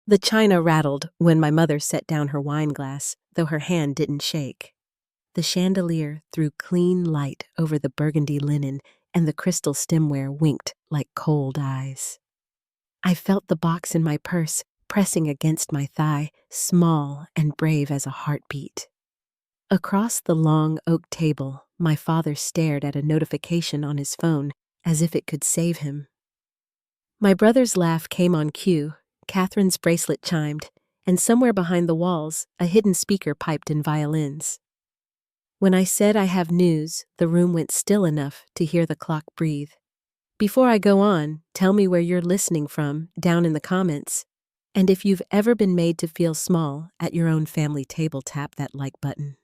The china rattled when my mother set down her wine glass, though her hand didn't shake. The chandelier threw clean light over the burgundy linen, and the crystal stemware winked like cold eyes. I felt the box in my purse pressing against my thigh, small and brave as a heartbeat. Across the long oak table, my father stared at a notification on his phone as if it could save him. My brother's laugh came on cue, Catherine's bracelet chimed, and somewhere behind the walls, a hidden speaker piped in violins. When I said I have news, the room went still enough to hear the clock breathe. Before I go on, tell me where you're listening from down in the comments. And if you've ever been made to feel small at your own family table, tap that like button.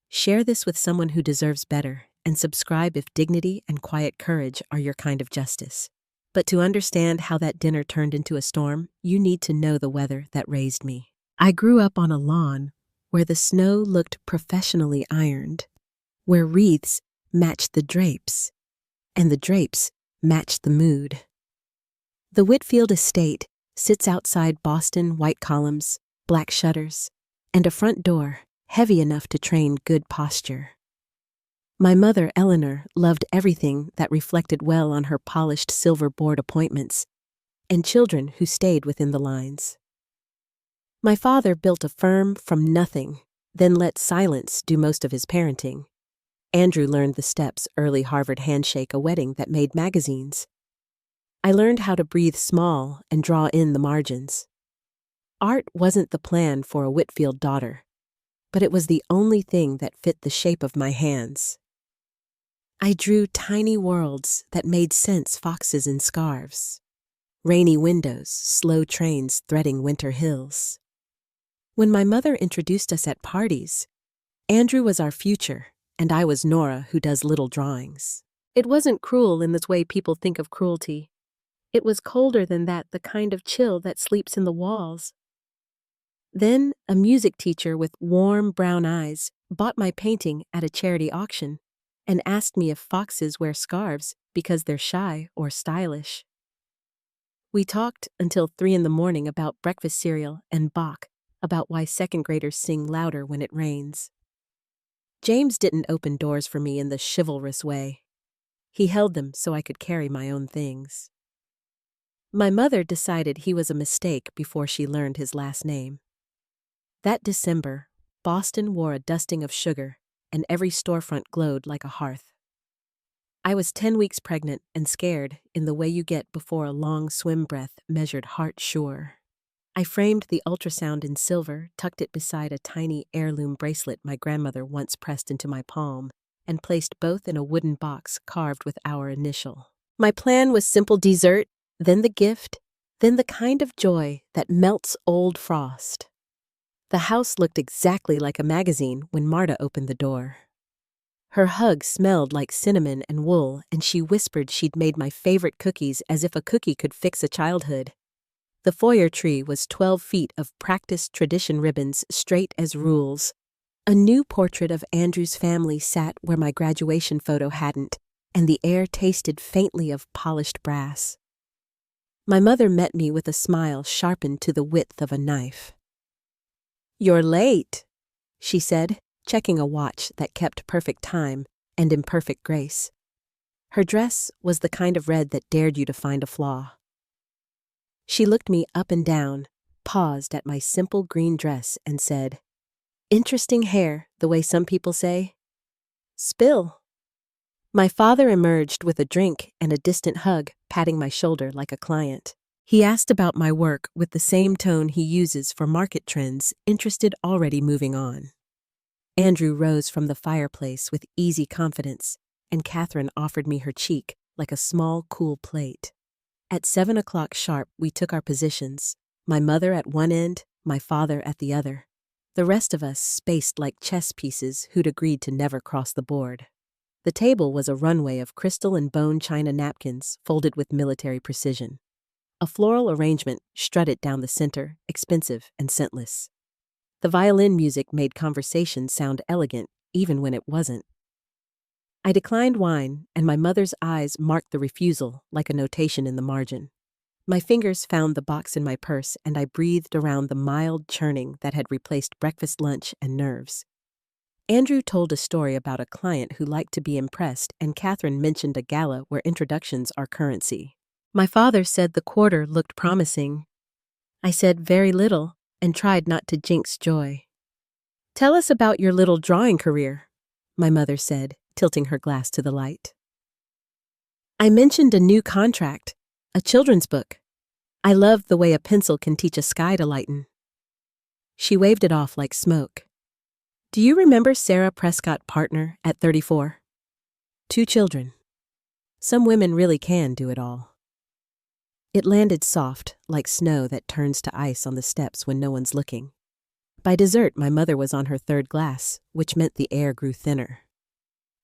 Share this with someone who deserves better, and subscribe if dignity and quiet courage are your kind of justice. But to understand how that dinner turned into a storm, you need to know the weather that raised me. I grew up on a lawn where the snow looked professionally ironed, where wreaths matched the drapes, and the drapes matched the mood. The Whitfield estate sits outside Boston, white columns, black shutters, and a front door heavy enough to train good posture. My mother, Eleanor, loved everything that reflected well on her polished silver board appointments, and children who stayed within the lines. My father built a firm from nothing, then let silence do most of his parenting. Andrew learned the steps, early Harvard handshake, a wedding that made magazines. I learned how to breathe small and draw in the margins. Art wasn't the plan for a Whitfield daughter, but it was the only thing that fit the shape of my hands. I drew tiny worlds that made sense, foxes in scarves, rainy windows, slow trains threading winter hills. When my mother introduced us at parties, Andrew was our future, and I was Nora, who does little drawings. It wasn't cruel in this way people think of cruelty. It was colder than that, the kind of chill that sleeps in the walls. Then a music teacher with warm brown eyes bought my painting at a charity auction and asked me if foxes wear scarves because they're shy or stylish. We talked until 3 a.m. about breakfast cereal and Bach, about why second graders sing louder when it rains. James didn't open doors for me in the chivalrous way. He held them so I could carry my own things. My mother decided he was a mistake before she learned his last name. That December, Boston wore a dusting of sugar, and every storefront glowed like a hearth. I was 10 weeks pregnant and scared in the way you get before a long swim breath measured heart sure. I framed the ultrasound in silver, tucked it beside a tiny heirloom bracelet my grandmother once pressed into my palm, and placed both in a wooden box carved with our initial. My plan was simple: dessert, then the gift, then the kind of joy that melts old frost. The house looked exactly like a magazine when Marta opened the door. Her hug smelled like cinnamon and wool, and she whispered she'd made my favorite cookies, as if a cookie could fix a childhood. The foyer tree was 12 feet of practiced tradition ribbons, straight as rules. A new portrait of Andrew's family sat where my graduation photo hadn't, and the air tasted faintly of polished brass. My mother met me with a smile sharpened to the width of a knife. "You're late," she said, checking a watch that kept perfect time and imperfect grace. Her dress was the kind of red that dared you to find a flaw. She looked me up and down, paused at my simple green dress, and said, "Interesting hair, the way some people say. Spill." My father emerged with a drink and a distant hug, patting my shoulder like a client. He asked about my work with the same tone he uses for market trends, interested, already moving on. Andrew rose from the fireplace with easy confidence, and Catherine offered me her cheek like a small, cool plate. At 7 o'clock sharp, we took our positions, my mother at one end, my father at the other. The rest of us spaced like chess pieces who'd agreed to never cross the board. The table was a runway of crystal and bone china napkins folded with military precision. A floral arrangement strutted down the center, expensive and scentless. The violin music made conversation sound elegant, even when it wasn't. I declined wine, and my mother's eyes marked the refusal like a notation in the margin. My fingers found the box in my purse, and I breathed around the mild churning that had replaced breakfast, lunch, and nerves. Andrew told a story about a client who liked to be impressed, and Catherine mentioned a gala where introductions are currency. My father said the quarter looked promising. I said very little and tried not to jinx joy. "Tell us about your little drawing career," my mother said, tilting her glass to the light. I mentioned a new contract, a children's book. I loved the way a pencil can teach a sky to lighten. She waved it off like smoke. "Do you remember Sarah Prescott Partner at 34? 2 children. Some women really can do it all." It landed soft, like snow that turns to ice on the steps when no one's looking. By dessert, my mother was on her 3rd glass, which meant the air grew thinner.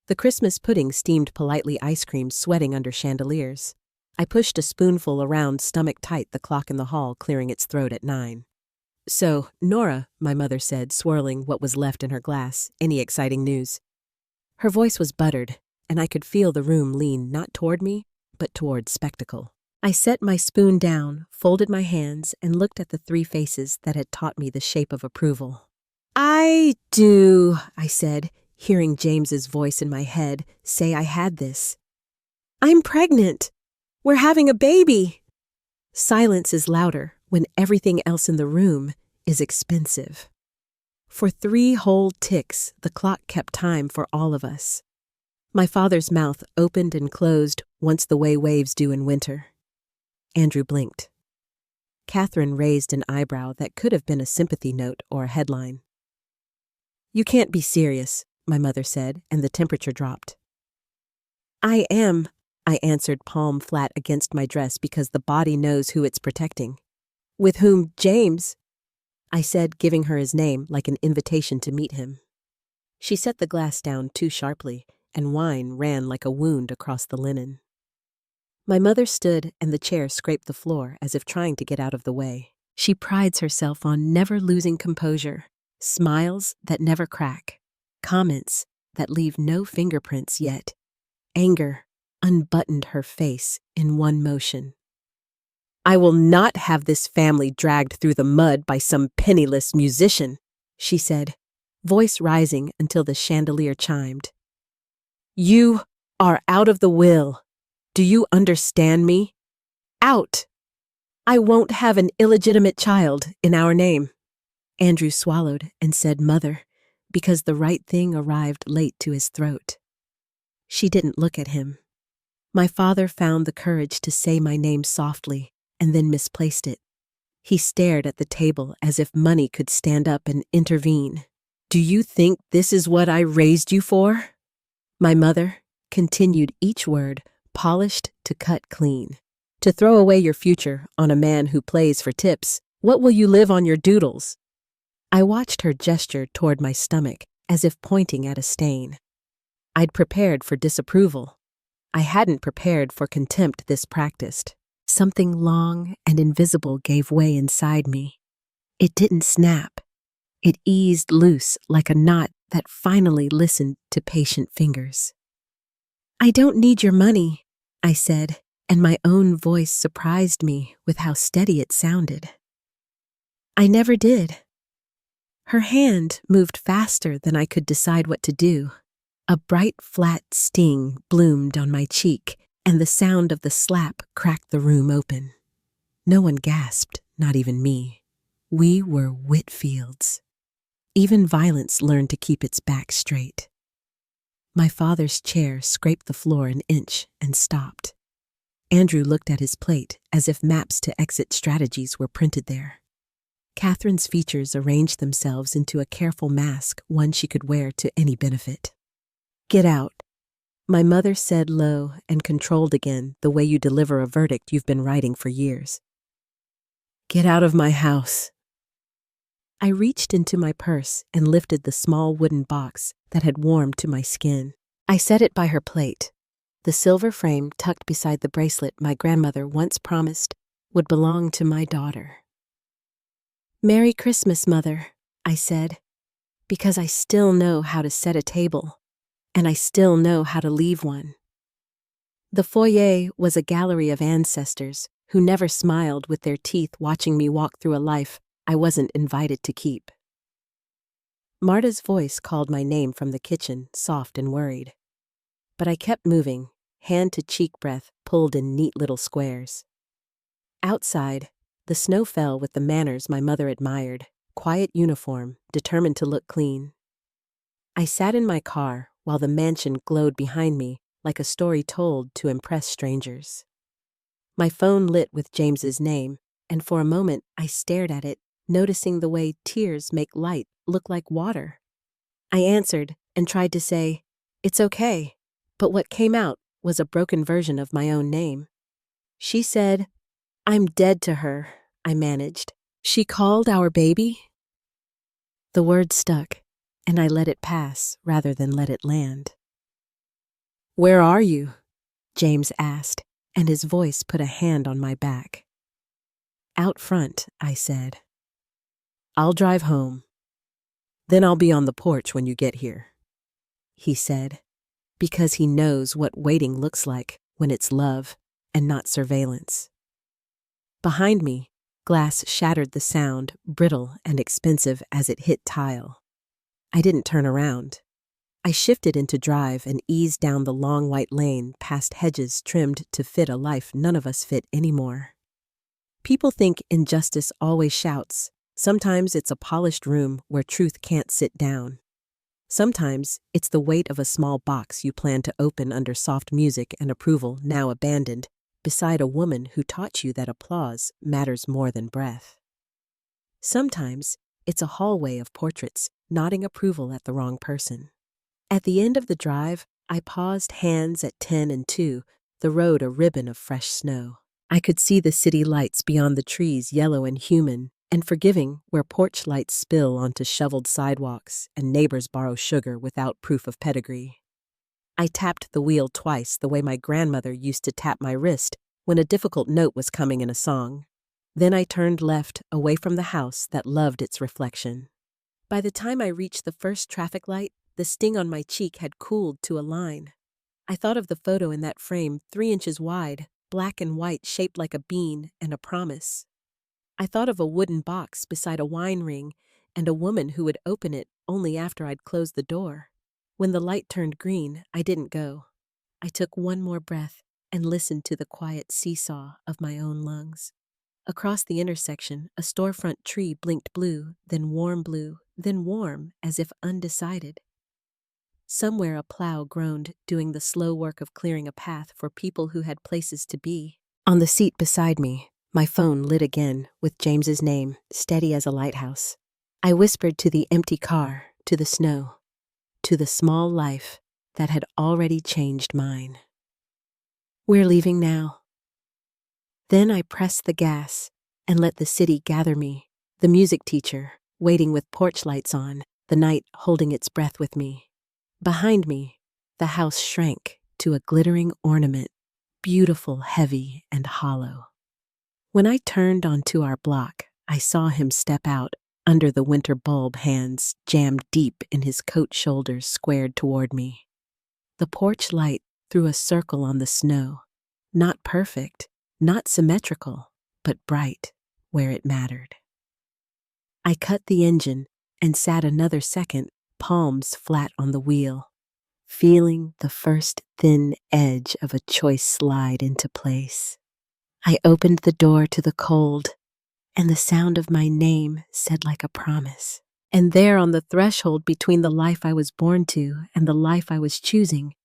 The Christmas pudding steamed politely, ice cream sweating under chandeliers. I pushed a spoonful around stomach tight, the clock in the hall clearing its throat at 9. "So, Nora," my mother said, swirling what was left in her glass, "any exciting news?" Her voice was buttered, and I could feel the room lean not toward me, but toward spectacle. I set my spoon down, folded my hands, and looked at the 3 faces that had taught me the shape of approval. "I do," I said, hearing James's voice in my head say I had this. "I'm pregnant. We're having a baby." Silence is louder when everything else in the room is expensive. For 3 whole ticks, the clock kept time for all of us. My father's mouth opened and closed once the way waves do in winter. Andrew blinked. Catherine raised an eyebrow that could have been a sympathy note or a headline. "You can't be serious," my mother said, and the temperature dropped. "I am," I answered, palm flat against my dress, because the body knows who it's protecting. "With whom, James?" I said, giving her his name like an invitation to meet him. She set the glass down too sharply, and wine ran like a wound across the linen. My mother stood, and the chair scraped the floor as if trying to get out of the way. She prides herself on never losing composure, smiles that never crack, comments that leave no fingerprints yet. Anger unbuttoned her face in one motion. "I will not have this family dragged through the mud by some penniless musician," she said, voice rising until the chandelier chimed. "You are out of the will. Do you understand me? Out! I won't have an illegitimate child in our name." Andrew swallowed and said "mother," because the right thing arrived late to his throat. She didn't look at him. My father found the courage to say my name softly and then misplaced it. He stared at the table as if money could stand up and intervene. "Do you think this is what I raised you for?" My mother continued each word, polished to cut clean. "To throw away your future on a man who plays for tips, what will you live on your doodles?" I watched her gesture toward my stomach, as if pointing at a stain. I'd prepared for disapproval. I hadn't prepared for contempt this practiced. Something long and invisible gave way inside me. It didn't snap. It eased loose like a knot that finally listened to patient fingers. "I don't need your money," I said, and my own voice surprised me with how steady it sounded. "I never did." Her hand moved faster than I could decide what to do. A bright, flat sting bloomed on my cheek, and the sound of the slap cracked the room open. No one gasped, not even me. We were Whitfields. Even violence learned to keep its back straight. My father's chair scraped the floor an inch and stopped. Andrew looked at his plate as if maps to exit strategies were printed there. Catherine's features arranged themselves into a careful mask, one she could wear to any benefit. "Get out," my mother said low and controlled again, the way you deliver a verdict you've been writing for years. "Get out of my house." I reached into my purse and lifted the small wooden box that had warmed to my skin. I set it by her plate, the silver frame tucked beside the bracelet my grandmother once promised would belong to my daughter. "Merry Christmas, Mother," I said, because I still know how to set a table, and I still know how to leave one. The foyer was a gallery of ancestors who never smiled with their teeth watching me walk through a life I wasn't invited to keep. Marta's voice called my name from the kitchen, soft and worried. But I kept moving, hand to cheek breath pulled in neat little squares. Outside, the snow fell with the manners my mother admired, quiet uniform, determined to look clean. I sat in my car while the mansion glowed behind me like a story told to impress strangers. My phone lit with James's name, and for a moment I stared at it, noticing the way tears make light look like water. I answered and tried to say, "It's okay," but what came out was a broken version of my own name. She said, "I'm dead to her," I managed. "She called our baby?" The word stuck, and I let it pass rather than let it land. "Where are you?" James asked, and his voice put a hand on my back. "Out front," I said. "I'll drive home. Then I'll be on the porch when you get here," he said, because he knows what waiting looks like when it's love and not surveillance. Behind me, glass shattered the sound, brittle and expensive as it hit tile. I didn't turn around. I shifted into drive and eased down the long white lane past hedges trimmed to fit a life none of us fit anymore. People think injustice always shouts. Sometimes it's a polished room where truth can't sit down. Sometimes it's the weight of a small box you plan to open under soft music and approval now abandoned, beside a woman who taught you that applause matters more than breath. Sometimes it's a hallway of portraits nodding approval at the wrong person. At the end of the drive, I paused, hands at 10 and 2, the road a ribbon of fresh snow. I could see the city lights beyond the trees, yellow and human, and forgiving where porch lights spill onto shoveled sidewalks and neighbors borrow sugar without proof of pedigree. I tapped the wheel twice the way my grandmother used to tap my wrist when a difficult note was coming in a song. Then I turned left, away from the house that loved its reflection. By the time I reached the first traffic light, the sting on my cheek had cooled to a line. I thought of the photo in that frame, 3 inches wide, black and white, shaped like a bean and a promise. I thought of a wooden box beside a wine ring and a woman who would open it only after I'd closed the door. When the light turned green, I didn't go. I took one more breath and listened to the quiet seesaw of my own lungs. Across the intersection, a storefront tree blinked blue, then warm, as if undecided. Somewhere a plow groaned, doing the slow work of clearing a path for people who had places to be. On the seat beside me, my phone lit again with James's name, steady as a lighthouse. I whispered to the empty car, to the snow, to the small life that had already changed mine. "We're leaving now." Then I pressed the gas and let the city gather me, the music teacher, waiting with porch lights on, the night holding its breath with me. Behind me, the house shrank to a glittering ornament, beautiful, heavy, and hollow. When I turned onto our block, I saw him step out under the winter bulb, hands jammed deep in his coat shoulders squared toward me. The porch light threw a circle on the snow, not perfect, not symmetrical, but bright where it mattered. I cut the engine and sat another second, palms flat on the wheel, feeling the first thin edge of a choice slide into place. I opened the door to the cold, and the sound of my name said like a promise. And there on the threshold between the life I was born to and the life I was choosing,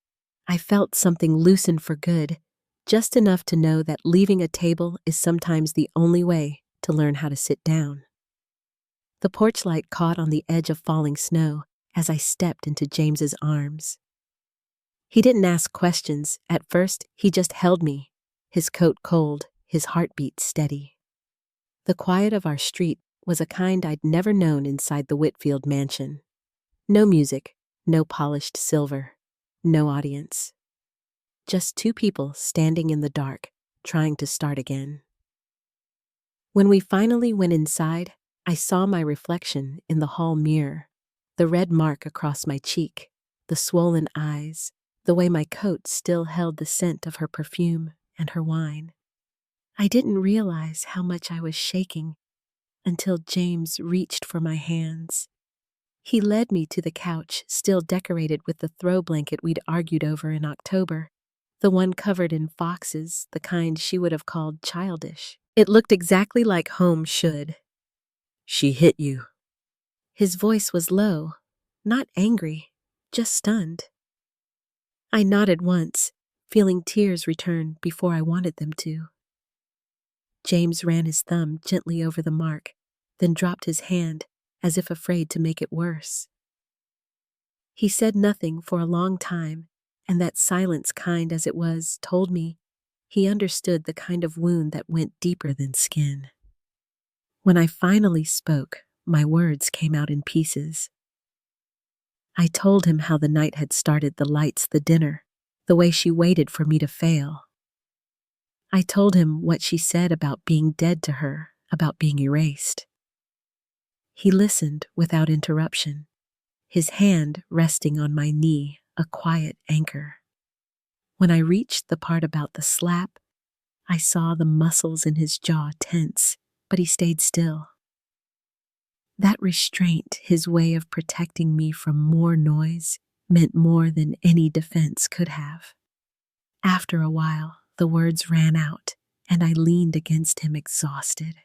I felt something loosen for good, just enough to know that leaving a table is sometimes the only way to learn how to sit down. The porch light caught on the edge of falling snow as I stepped into James's arms. He didn't ask questions. At first, he just held me, his coat cold, his heartbeat steady. The quiet of our street was a kind I'd never known inside the Whitfield mansion. No music, no polished silver, no audience. Just 2 people standing in the dark, trying to start again. When we finally went inside, I saw my reflection in the hall mirror, the red mark across my cheek, the swollen eyes, the way my coat still held the scent of her perfume and her wine. I didn't realize how much I was shaking until James reached for my hands. He led me to the couch, still decorated with the throw blanket we'd argued over in October, the one covered in foxes, the kind she would have called childish. It looked exactly like home should. "She hit you." His voice was low, not angry, just stunned. I nodded once, feeling tears return before I wanted them to. James ran his thumb gently over the mark, then dropped his hand as if afraid to make it worse. He said nothing for a long time, and that silence, kind as it was, told me he understood the kind of wound that went deeper than skin. When I finally spoke, my words came out in pieces. I told him how the night had started, the lights, the dinner, the way she waited for me to fail. I told him what she said about being dead to her, about being erased. He listened without interruption, his hand resting on my knee, a quiet anchor. When I reached the part about the slap, I saw the muscles in his jaw tense, but he stayed still. That restraint, his way of protecting me from more noise, meant more than any defense could have. After a while, the words ran out, and I leaned against him exhausted.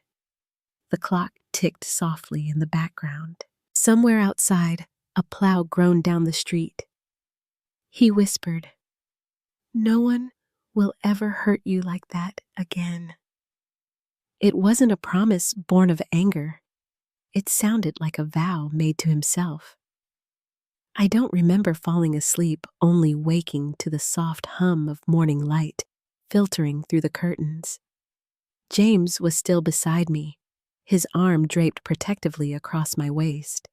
The clock ticked softly in the background. Somewhere outside, a plow groaned down the street. He whispered, "No one will ever hurt you like that again." It wasn't a promise born of anger. It sounded like a vow made to himself. I don't remember falling asleep, only waking to the soft hum of morning light filtering through the curtains. James was still beside me, his arm draped protectively across my waist.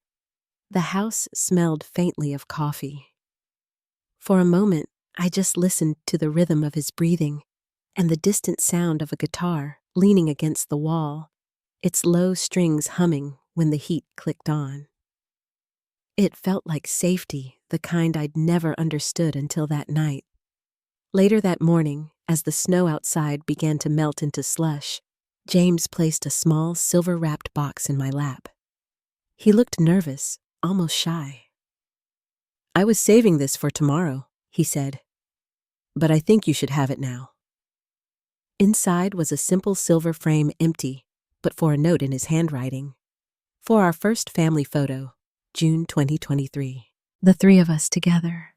The house smelled faintly of coffee. For a moment, I just listened to the rhythm of his breathing and the distant sound of a guitar leaning against the wall, its low strings humming when the heat clicked on. It felt like safety, the kind I'd never understood until that night. Later that morning, as the snow outside began to melt into slush, James placed a small silver-wrapped box in my lap. He looked nervous, almost shy. "I was saving this for tomorrow," he said, "but I think you should have it now." Inside was a simple silver frame, empty, but for a note in his handwriting. "For our first family photo, June 2023. The three of us together."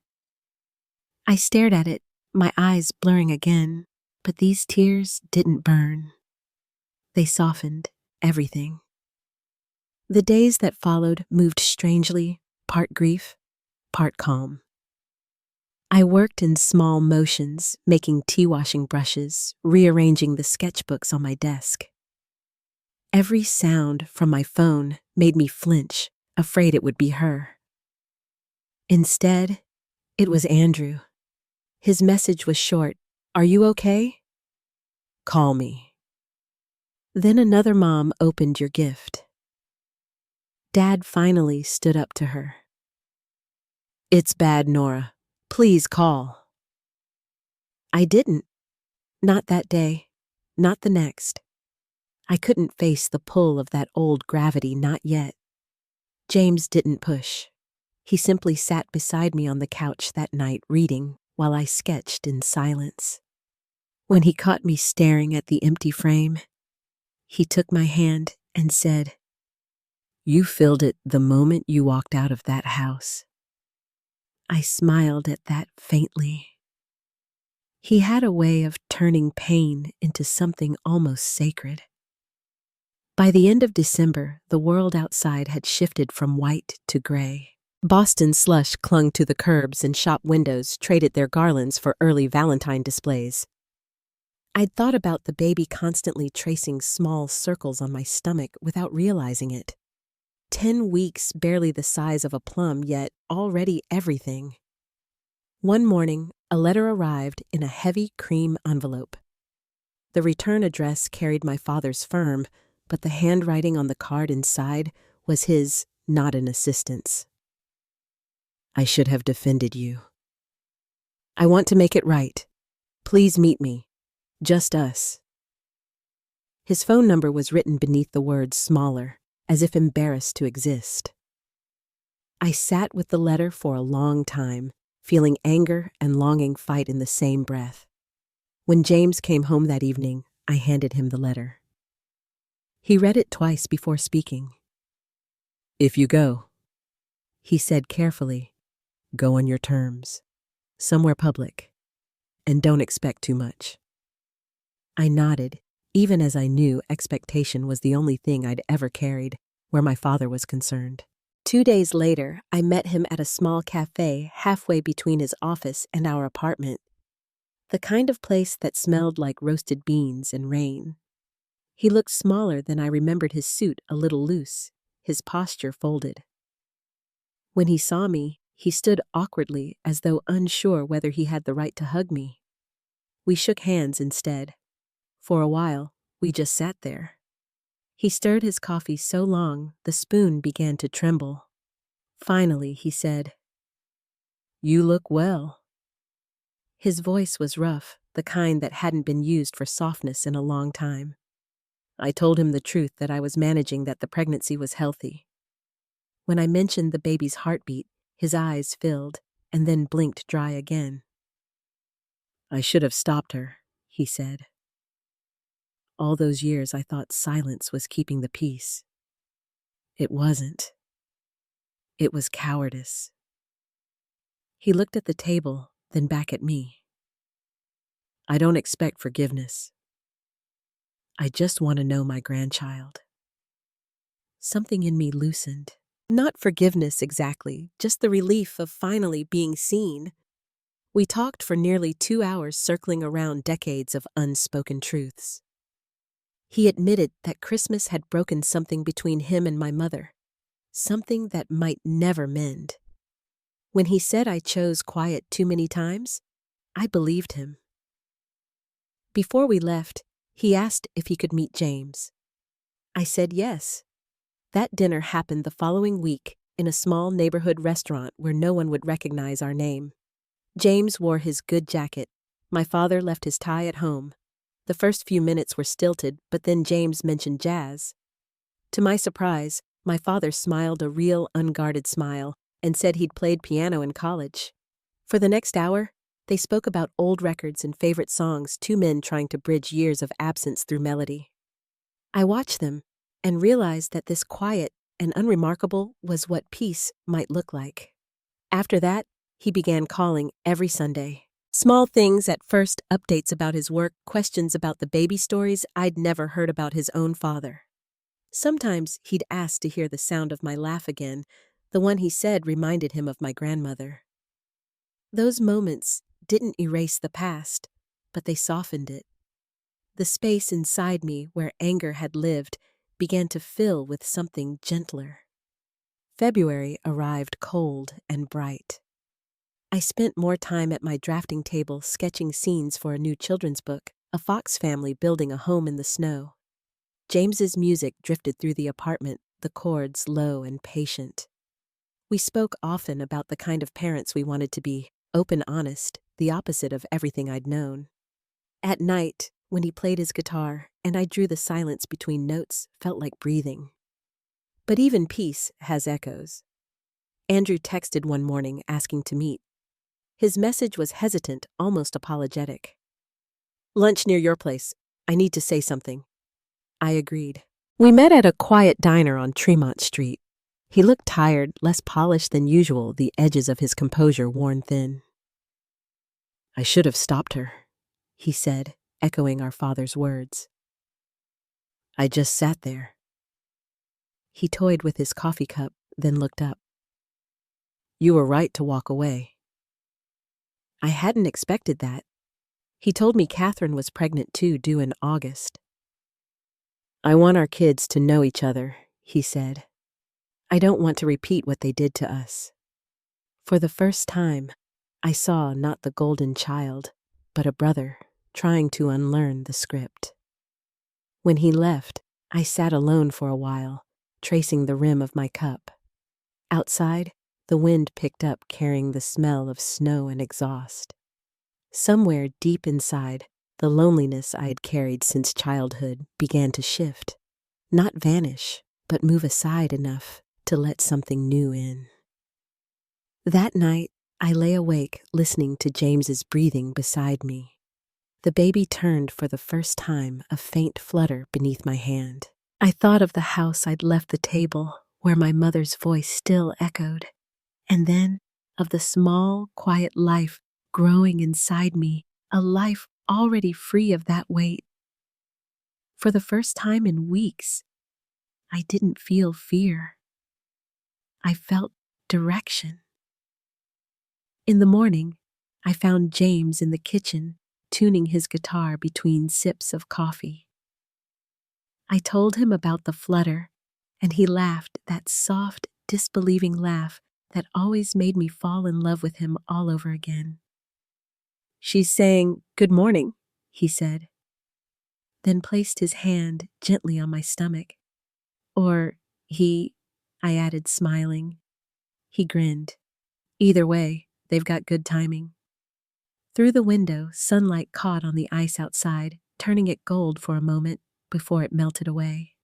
I stared at it, my eyes blurring again, but these tears didn't burn. They softened everything. The days that followed moved strangely, part grief, part calm. I worked in small motions, making tea-washing brushes, rearranging the sketchbooks on my desk. Every sound from my phone made me flinch, afraid it would be her. Instead, it was Andrew. His message was short, "Are you okay? Call me." Then another mom opened your gift. Dad finally stood up to her. "It's bad, Nora. Please call." I didn't. Not that day. Not the next. I couldn't face the pull of that old gravity, not yet. James didn't push. He simply sat beside me on the couch that night, reading while I sketched in silence. When he caught me staring at the empty frame, he took my hand and said, "You filled it the moment you walked out of that house." I smiled at that faintly. He had a way of turning pain into something almost sacred. By the end of December, the world outside had shifted from white to gray. Boston slush clung to the curbs and shop windows traded their garlands for early Valentine displays. I'd thought about the baby constantly tracing small circles on my stomach without realizing it. 10 weeks, barely the size of a plum, yet already everything. One morning, a letter arrived in a heavy cream envelope. The return address carried my father's firm, but the handwriting on the card inside was his, not an assistant's. "I should have defended you. I want to make it right. Please meet me. Just us." His phone number was written beneath the words smaller, as if embarrassed to exist. I sat with the letter for a long time, feeling anger and longing fight in the same breath. When James came home that evening, I handed him the letter. He read it twice before speaking. "If you go," he said carefully, "go on your terms, somewhere public, and don't expect too much." I nodded, even as I knew expectation was the only thing I'd ever carried where my father was concerned. 2 days later, I met him at a small cafe halfway between his office and our apartment, the kind of place that smelled like roasted beans and rain. He looked smaller than I remembered, his suit a little loose, his posture folded. When he saw me, he stood awkwardly as though unsure whether he had the right to hug me. We shook hands instead. For a while, we just sat there. He stirred his coffee so long, the spoon began to tremble. Finally, he said, "You look well." His voice was rough, the kind that hadn't been used for softness in a long time. I told him the truth, that I was managing, that the pregnancy was healthy. When I mentioned the baby's heartbeat, his eyes filled and then blinked dry again. "I should have stopped her," he said. All those years I thought silence was keeping the peace. It wasn't. It was cowardice. He looked at the table, then back at me. "I don't expect forgiveness. I just want to know my grandchild." Something in me loosened. Not forgiveness exactly, just the relief of finally being seen. We talked for nearly 2 hours, circling around decades of unspoken truths. He admitted that Christmas had broken something between him and my mother, something that might never mend. When he said I chose quiet too many times, I believed him. Before we left, he asked if he could meet James. I said yes. That dinner happened the following week in a small neighborhood restaurant where no one would recognize our name. James wore his good jacket. My father left his tie at home. The first few minutes were stilted, but then James mentioned jazz. To my surprise, my father smiled a real, unguarded smile and said he'd played piano in college. For the next hour, they spoke about old records and favorite songs, two men trying to bridge years of absence through melody. I watched them and realized that this quiet and unremarkable was what peace might look like. After that, he began calling every Sunday. Small things at first, updates about his work, questions about the baby, stories I'd never heard about his own father. Sometimes he'd ask to hear the sound of my laugh again. The one he said reminded him of my grandmother. Those moments didn't erase the past, but they softened it. The space inside me where anger had lived began to fill with something gentler. February arrived cold and bright. I spent more time at my drafting table sketching scenes for a new children's book, a fox family building a home in the snow. James's music drifted through the apartment, the chords low and patient. We spoke often about the kind of parents we wanted to be, open, honest, the opposite of everything I'd known. At night, when he played his guitar and I drew, the silence between notes felt like breathing. But even peace has echoes. Andrew texted one morning asking to meet. His message was hesitant, almost apologetic. "Lunch near your place. I need to say something." I agreed. We met at a quiet diner on Tremont Street. He looked tired, less polished than usual, the edges of his composure worn thin. "I should have stopped her," he said, echoing our father's words. "I just sat there." He toyed with his coffee cup, then looked up. "You were right to walk away." I hadn't expected that. He told me Catherine was pregnant too, due in August. "I want our kids to know each other," he said. "I don't want to repeat what they did to us." For the first time, I saw not the golden child, but a brother trying to unlearn the script. When he left, I sat alone for a while, tracing the rim of my cup. Outside, the wind picked up, carrying the smell of snow and exhaust. Somewhere deep inside, The loneliness I had carried since childhood began to shift, not vanish, but move aside enough to let something new in. That night, I lay awake listening to James's breathing beside me. The baby turned for the first time, a faint flutter beneath my hand. I thought of the house I'd left, the table where my mother's voice still echoed, and then of the small, quiet life growing inside me, a life already free of that weight. For the first time in weeks, I didn't feel fear. I felt direction. In the morning, I found James in the kitchen, tuning his guitar between sips of coffee. I told him about the flutter, and he laughed, that soft, disbelieving laugh that always made me fall in love with him all over again. "She's saying, 'Good morning,'" he said, then placed his hand gently on my stomach. "Or I added, smiling. He grinned. "Either way, they've got good timing." Through the window, sunlight caught on the ice outside, turning it gold for a moment before it melted away.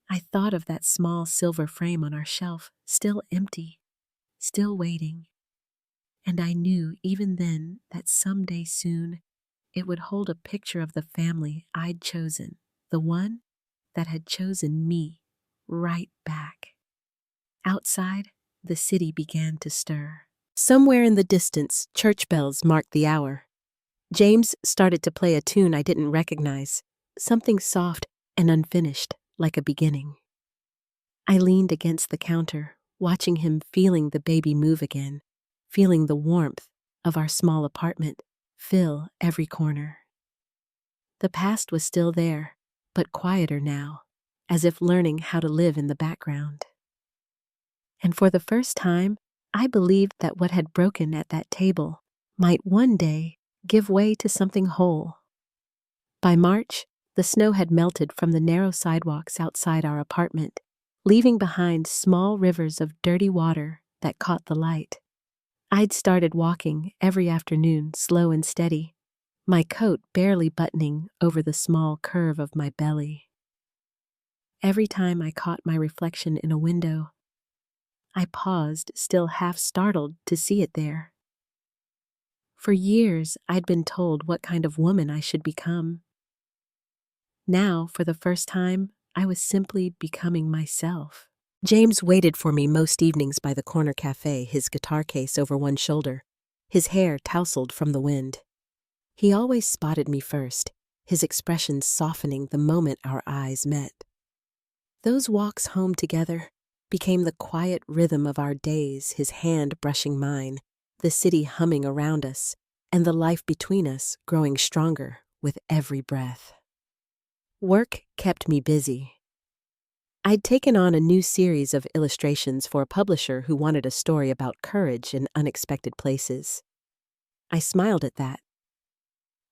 I thought of that small silver frame on our shelf, still empty, still waiting. And I knew even then that someday soon it would hold a picture of the family I'd chosen, the one that had chosen me, right back. Outside, the city began to stir. Somewhere in the distance, church bells marked the hour. James started to play a tune I didn't recognize, something soft and unfinished, like a beginning. I leaned against the counter, watching him, feeling the baby move again, feeling the warmth of our small apartment fill every corner. The past was still there, but quieter now, as if learning how to live in the background. And for the first time, I believed that what had broken at that table might one day give way to something whole. By March, the snow had melted from the narrow sidewalks outside our apartment, leaving behind small rivers of dirty water that caught the light. I'd started walking every afternoon, slow and steady, my coat barely buttoning over the small curve of my belly. Every time I caught my reflection in a window, I paused, still half startled to see it there. For years, I'd been told what kind of woman I should become. Now, for the first time, I was simply becoming myself. James waited for me most evenings by the corner cafe, his guitar case over one shoulder, his hair tousled from the wind. He always spotted me first, his expression softening the moment our eyes met. Those walks home together became the quiet rhythm of our days, his hand brushing mine, the city humming around us, and the life between us growing stronger with every breath. Work kept me busy. I'd taken on a new series of illustrations for a publisher who wanted a story about courage in unexpected places. I smiled at that.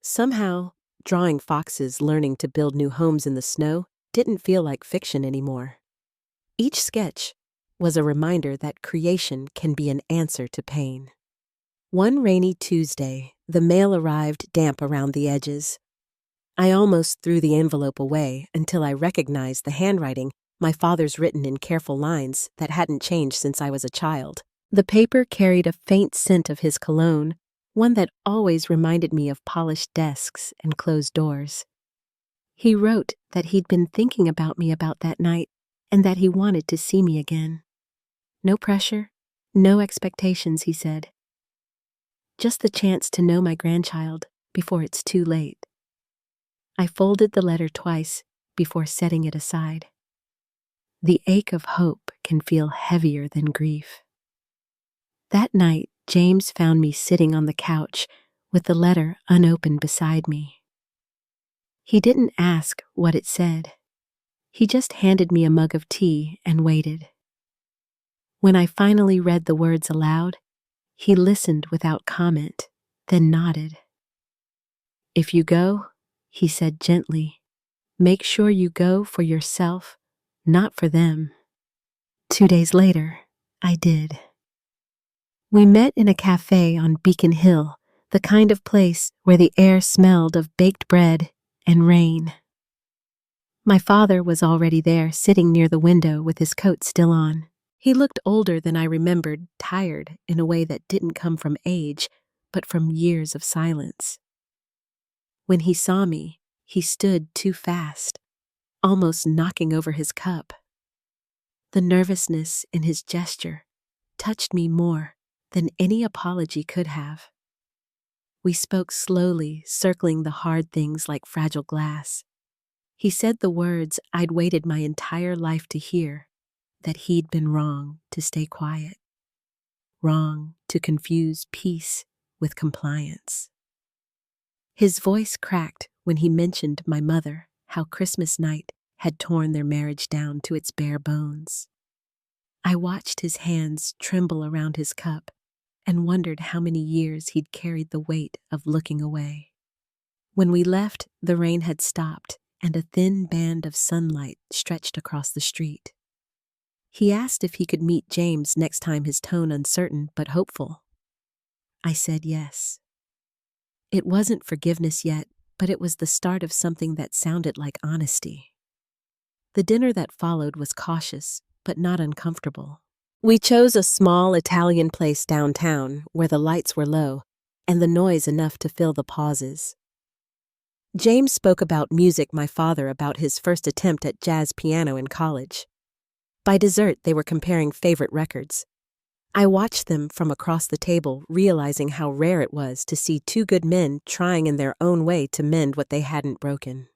Somehow, drawing foxes learning to build new homes in the snow didn't feel like fiction anymore. Each sketch was a reminder that creation can be an answer to pain. One rainy Tuesday, the mail arrived damp around the edges. I almost threw the envelope away until I recognized the handwriting, my father's, written in careful lines that hadn't changed since I was a child. The paper carried a faint scent of his cologne, one that always reminded me of polished desks and closed doors. He wrote that he'd been thinking about me about that night and that he wanted to see me again. No pressure, no expectations, he said. Just the chance to know my grandchild before it's too late. I folded the letter twice before setting it aside. The ache of hope can feel heavier than grief. That night, James found me sitting on the couch with the letter unopened beside me. He didn't ask what it said. He just handed me a mug of tea and waited. When I finally read the words aloud, he listened without comment, then nodded. "If you go," he said gently, "make sure you go for yourself, not for them." 2 days later, I did. We met in a cafe on Beacon Hill, the kind of place where the air smelled of baked bread and rain. My father was already there, sitting near the window with his coat still on. He looked older than I remembered, tired in a way that didn't come from age, but from years of silence. When he saw me, he stood too fast, almost knocking over his cup. The nervousness in his gesture touched me more than any apology could have. We spoke slowly, circling the hard things like fragile glass. He said the words I'd waited my entire life to hear, that he'd been wrong to stay quiet, wrong to confuse peace with compliance. His voice cracked when he mentioned my mother, how Christmas night had torn their marriage down to its bare bones. I watched his hands tremble around his cup and wondered how many years he'd carried the weight of looking away. When we left, the rain had stopped and a thin band of sunlight stretched across the street. He asked if he could meet James next time, his tone uncertain but hopeful. I said yes. It wasn't forgiveness yet, but it was the start of something that sounded like honesty. The dinner that followed was cautious, but not uncomfortable. We chose a small Italian place downtown where the lights were low and the noise enough to fill the pauses. James spoke about music, my father about his first attempt at jazz piano in college. By dessert, they were comparing favorite records. I watched them from across the table, realizing how rare it was to see two good men trying in their own way to mend what they hadn't broken.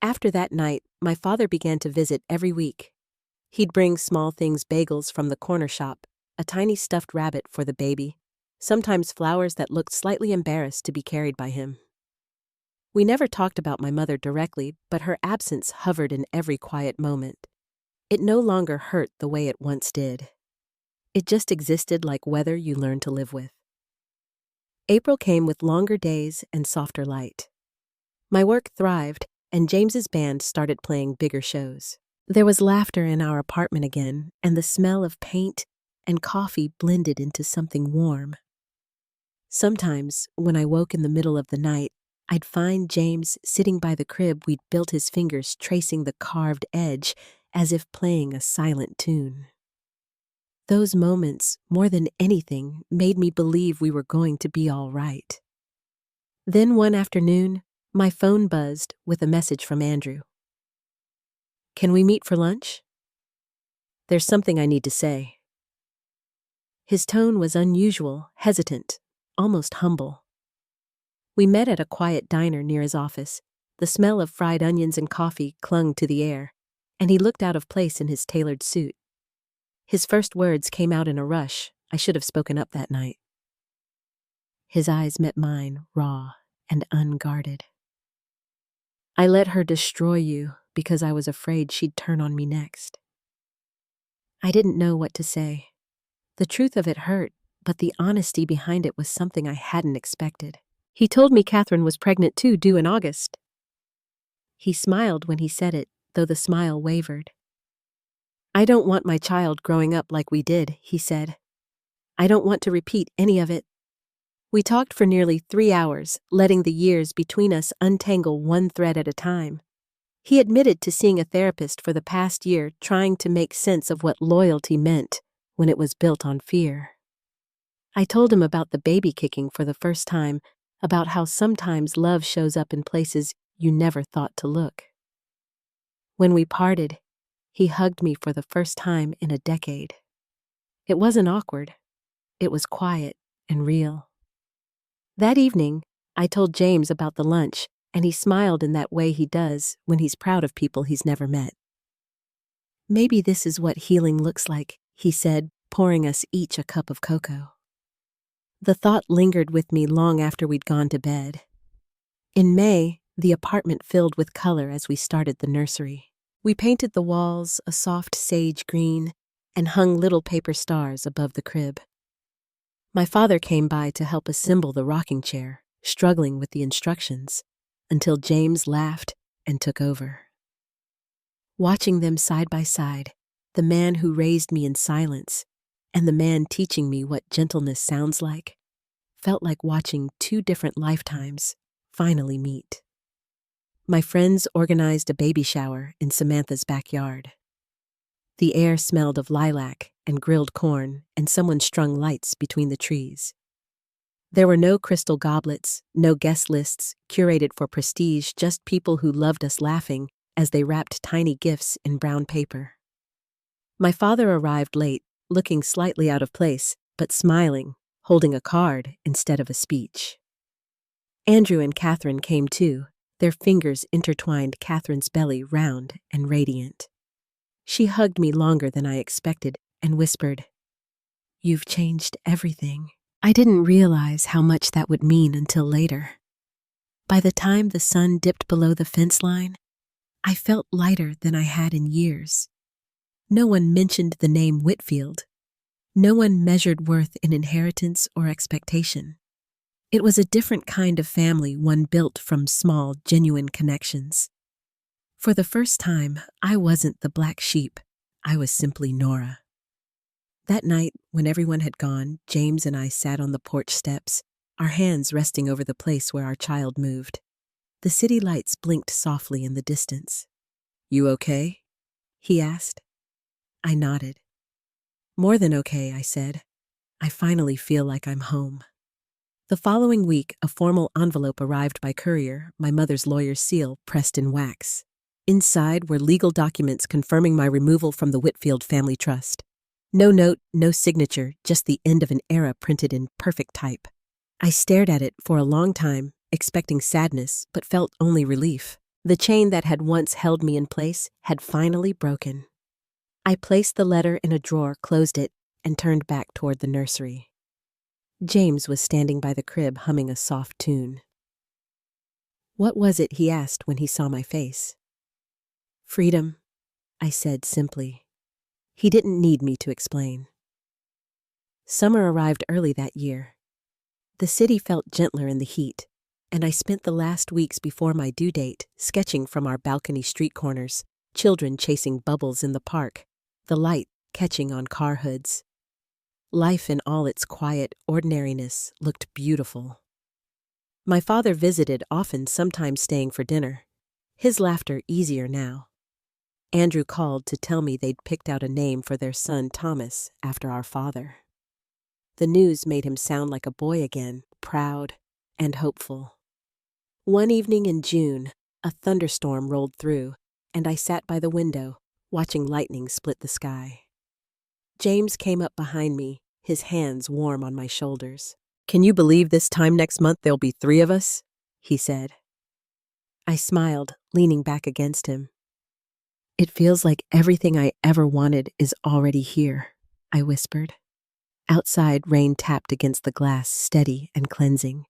After that night, my father began to visit every week. He'd bring small things, bagels from the corner shop, a tiny stuffed rabbit for the baby, sometimes flowers that looked slightly embarrassed to be carried by him. We never talked about my mother directly, but her absence hovered in every quiet moment. It no longer hurt the way it once did. It just existed like weather you learn to live with. April came with longer days and softer light. My work thrived, and James's band started playing bigger shows. There was laughter in our apartment again, and the smell of paint and coffee blended into something warm. Sometimes, when I woke in the middle of the night, I'd find James sitting by the crib we'd built, his fingers tracing the carved edge as if playing a silent tune. Those moments, more than anything, made me believe we were going to be all right. Then one afternoon, my phone buzzed with a message from Andrew. "Can we meet for lunch? There's something I need to say." His tone was unusual, hesitant, almost humble. We met at a quiet diner near his office. The smell of fried onions and coffee clung to the air, and he looked out of place in his tailored suit. His first words came out in a rush. I should have spoken up that night. His eyes met mine, raw and unguarded. "I let her destroy you because I was afraid she'd turn on me next." I didn't know what to say. The truth of it hurt, but the honesty behind it was something I hadn't expected. "He told me Catherine was pregnant too, due in August." He smiled when he said it, though the smile wavered. "I don't want my child growing up like we did," he said. "I don't want to repeat any of it." We talked for nearly 3 hours, letting the years between us untangle one thread at a time. He admitted to seeing a therapist for the past year, trying to make sense of what loyalty meant when it was built on fear. I told him about the baby kicking for the first time, about how sometimes love shows up in places you never thought to look. When we parted, he hugged me for the first time in a decade. It wasn't awkward. It was quiet and real. That evening, I told James about the lunch, and he smiled in that way he does when he's proud of people he's never met. "Maybe this is what healing looks like," he said, pouring us each a cup of cocoa. The thought lingered with me long after we'd gone to bed. In May, the apartment filled with color as we started the nursery. We painted the walls a soft sage green and hung little paper stars above the crib. My father came by to help assemble the rocking chair, struggling with the instructions, until James laughed and took over. Watching them side by side, the man who raised me in silence and the man teaching me what gentleness sounds like, felt like watching two different lifetimes finally meet. My friends organized a baby shower in Samantha's backyard. The air smelled of lilac and grilled corn, and someone strung lights between the trees. There were no crystal goblets, no guest lists curated for prestige, just people who loved us laughing as they wrapped tiny gifts in brown paper. My father arrived late, looking slightly out of place, but smiling, holding a card instead of a speech. Andrew and Catherine came too, their fingers intertwined Catherine's belly round and radiant. She hugged me longer than I expected and whispered, "You've changed everything." I didn't realize how much that would mean until later. By the time the sun dipped below the fence line, I felt lighter than I had in years. No one mentioned the name Whitfield. No one measured worth in inheritance or expectation. It was a different kind of family, one built from small, genuine connections. For the first time, I wasn't the black sheep. I was simply Nora. That night, when everyone had gone, James and I sat on the porch steps, our hands resting over the place where our child moved. The city lights blinked softly in the distance. "You okay?" he asked. I nodded. "More than okay," I said. "I finally feel like I'm home." The following week, a formal envelope arrived by courier, my mother's lawyer's seal pressed in wax. Inside were legal documents confirming my removal from the Whitfield family trust. No note, no signature, just the end of an era printed in perfect type. I stared at it for a long time, expecting sadness, but felt only relief. The chain that had once held me in place had finally broken. I placed the letter in a drawer, closed it, and turned back toward the nursery. James was standing by the crib humming a soft tune. "What was it?" he asked when he saw my face. "Freedom," I said simply. He didn't need me to explain. Summer arrived early that year. The city felt gentler in the heat, and I spent the last weeks before my due date sketching from our balcony street corners, children chasing bubbles in the park, the light catching on car hoods. Life in all its quiet ordinariness looked beautiful. My father visited often, sometimes staying for dinner. His laughter easier now. Andrew called to tell me they'd picked out a name for their son Thomas after our father. The news made him sound like a boy again, proud and hopeful. One evening in June, a thunderstorm rolled through, and I sat by the window, watching lightning split the sky. James came up behind me, his hands warm on my shoulders. "Can you believe this time next month there'll be 3 of us?" he said. I smiled, leaning back against him. "It feels like everything I ever wanted is already here," I whispered. Outside, rain tapped against the glass, steady and cleansing.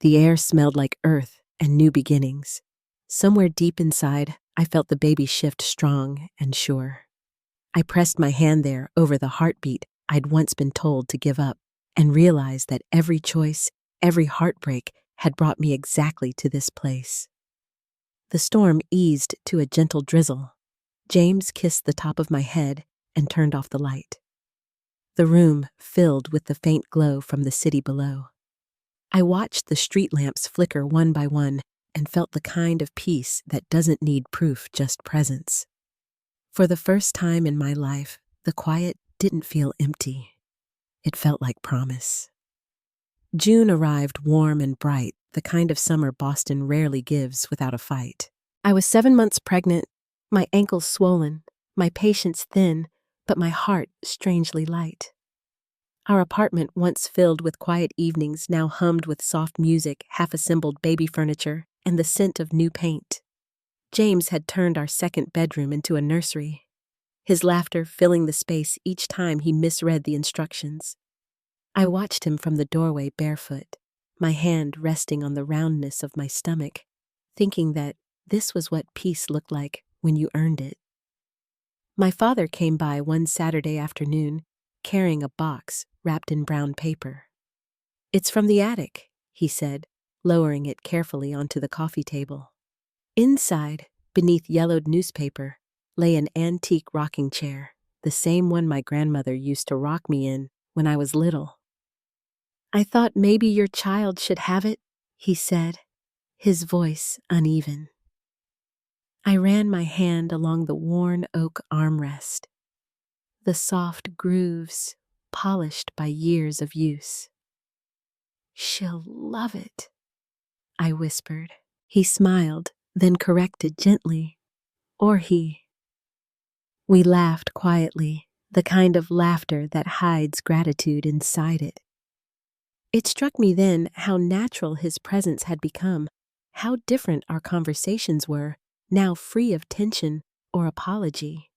The air smelled like earth and new beginnings. Somewhere deep inside, I felt the baby shift strong and sure. I pressed my hand there over the heartbeat I'd once been told to give up, and realized that every choice, every heartbreak had brought me exactly to this place. The storm eased to a gentle drizzle. James kissed the top of my head and turned off the light. The room filled with the faint glow from the city below. I watched the street lamps flicker one by one and felt the kind of peace that doesn't need proof, just presence. For the first time in my life, the quiet didn't feel empty. It felt like promise. June arrived warm and bright, the kind of summer Boston rarely gives without a fight. I was 7 months pregnant, my ankles swollen, my patience thin, but my heart strangely light. Our apartment, once filled with quiet evenings, now hummed with soft music, half-assembled baby furniture, and the scent of new paint. James had turned our second bedroom into a nursery, his laughter filling the space each time he misread the instructions. I watched him from the doorway barefoot, my hand resting on the roundness of my stomach, thinking that this was what peace looked like when you earned it. My father came by one Saturday afternoon, carrying a box wrapped in brown paper. "It's from the attic," he said, lowering it carefully onto the coffee table. Inside, beneath yellowed newspaper, lay an antique rocking chair, the same one my grandmother used to rock me in when I was little. "I thought maybe your child should have it," he said, his voice uneven. I ran my hand along the worn oak armrest, the soft grooves polished by years of use. "She'll love it," I whispered. He smiled, then corrected gently. "Or he." We laughed quietly, the kind of laughter that hides gratitude inside it. It struck me then how natural his presence had become, how different our conversations were, now free of tension or apology.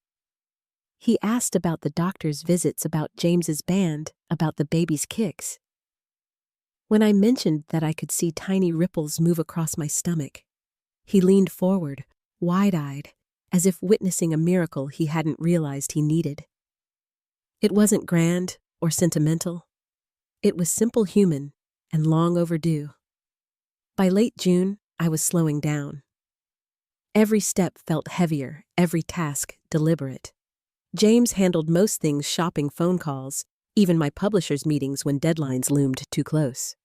He asked about the doctor's visits, about James's band, about the baby's kicks. When I mentioned that I could see tiny ripples move across my stomach, he leaned forward, wide-eyed, as if witnessing a miracle he hadn't realized he needed. It wasn't grand or sentimental. It was simple human and long overdue. By late June, I was slowing down. Every step felt heavier, every task deliberate. James handled most things, shopping, phone calls, even my publisher's meetings when deadlines loomed too close.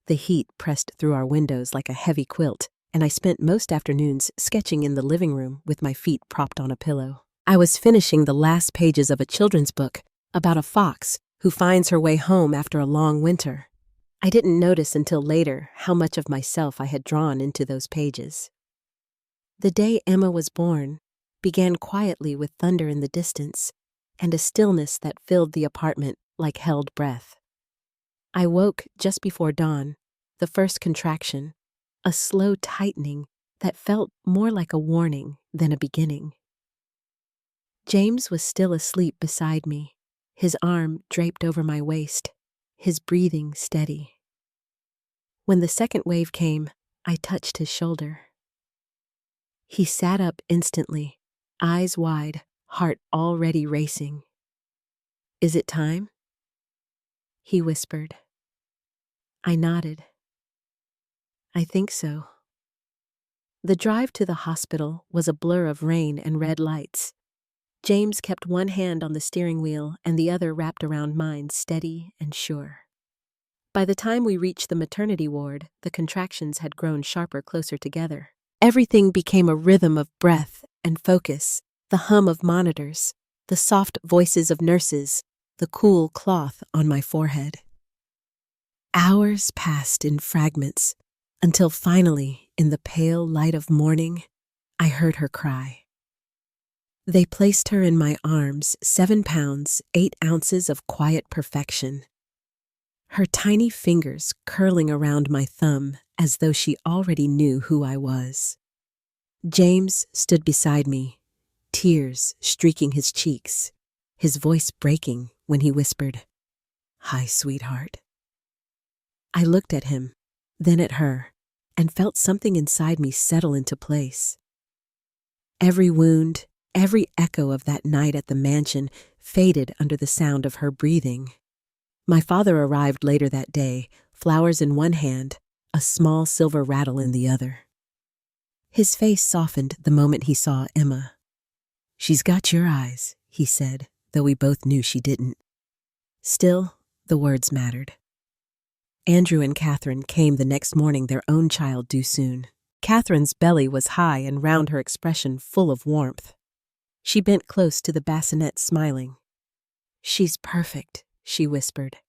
The heat pressed through our windows like a heavy quilt, and I spent most afternoons sketching in the living room with my feet propped on a pillow. I was finishing the last pages of a children's book about a fox who finds her way home after a long winter. I didn't notice until later how much of myself I had drawn into those pages. The day Emma was born began quietly with thunder in the distance and a stillness that filled the apartment like held breath. I woke just before dawn, the first contraction, a slow tightening that felt more like a warning than a beginning. James was still asleep beside me, his arm draped over my waist, his breathing steady. When the second wave came, I touched his shoulder. He sat up instantly, eyes wide, heart already racing. "Is it time?" he whispered. I nodded. "I think so." The drive to the hospital was a blur of rain and red lights. James kept one hand on the steering wheel and the other wrapped around mine, steady and sure. By the time we reached the maternity ward, the contractions had grown sharper, closer together. Everything became a rhythm of breath and focus, the hum of monitors, the soft voices of nurses, the cool cloth on my forehead. Hours passed in fragments, until finally, in the pale light of morning, I heard her cry. They placed her in my arms, 7 pounds, 8 ounces of quiet perfection. Her tiny fingers curling around my thumb as though she already knew who I was. James stood beside me, tears streaking his cheeks, his voice breaking when he whispered, "Hi, sweetheart." I looked at him, then at her, and felt something inside me settle into place. Every wound, every echo of that night at the mansion faded under the sound of her breathing. My father arrived later that day, flowers in one hand, a small silver rattle in the other. His face softened the moment he saw Emma. "She's got your eyes," he said, though we both knew she didn't. Still, the words mattered. Andrew and Catherine came the next morning, their own child due soon. Catherine's belly was high and round, her expression full of warmth. She bent close to the bassinet, smiling. "She's perfect," she whispered.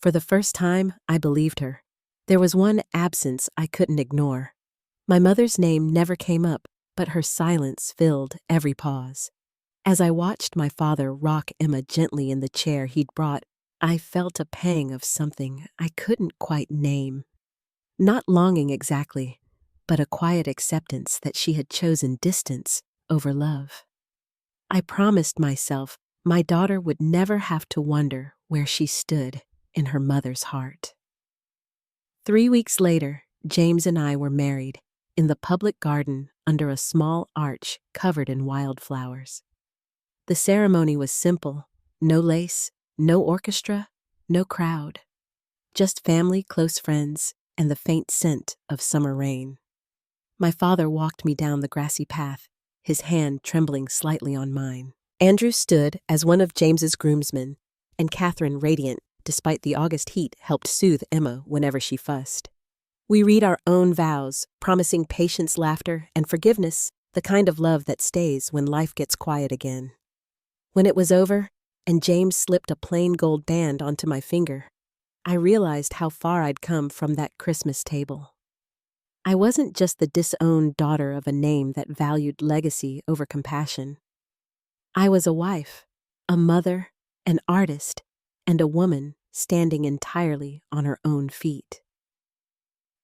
For the first time, I believed her. There was one absence I couldn't ignore. My mother's name never came up, but her silence filled every pause. As I watched my father rock Emma gently in the chair he'd brought, I felt a pang of something I couldn't quite name. Not longing exactly, but a quiet acceptance that she had chosen distance over love. I promised myself my daughter would never have to wonder where she stood in her mother's heart. 3 weeks later, James and I were married in the public garden under a small arch covered in wildflowers. The ceremony was simple, no lace, no orchestra, no crowd. Just family, close friends, and the faint scent of summer rain. My father walked me down the grassy path, his hand trembling slightly on mine. Andrew stood as one of James's groomsmen, and Catherine radiant despite the August heat, helped soothe Emma whenever she fussed. We read our own vows, promising patience, laughter, and forgiveness, the kind of love that stays when life gets quiet again. When it was over, and James slipped a plain gold band onto my finger, I realized how far I'd come from that Christmas table. I wasn't just the disowned daughter of a name that valued legacy over compassion. I was a wife, a mother, an artist, and a woman standing entirely on her own feet.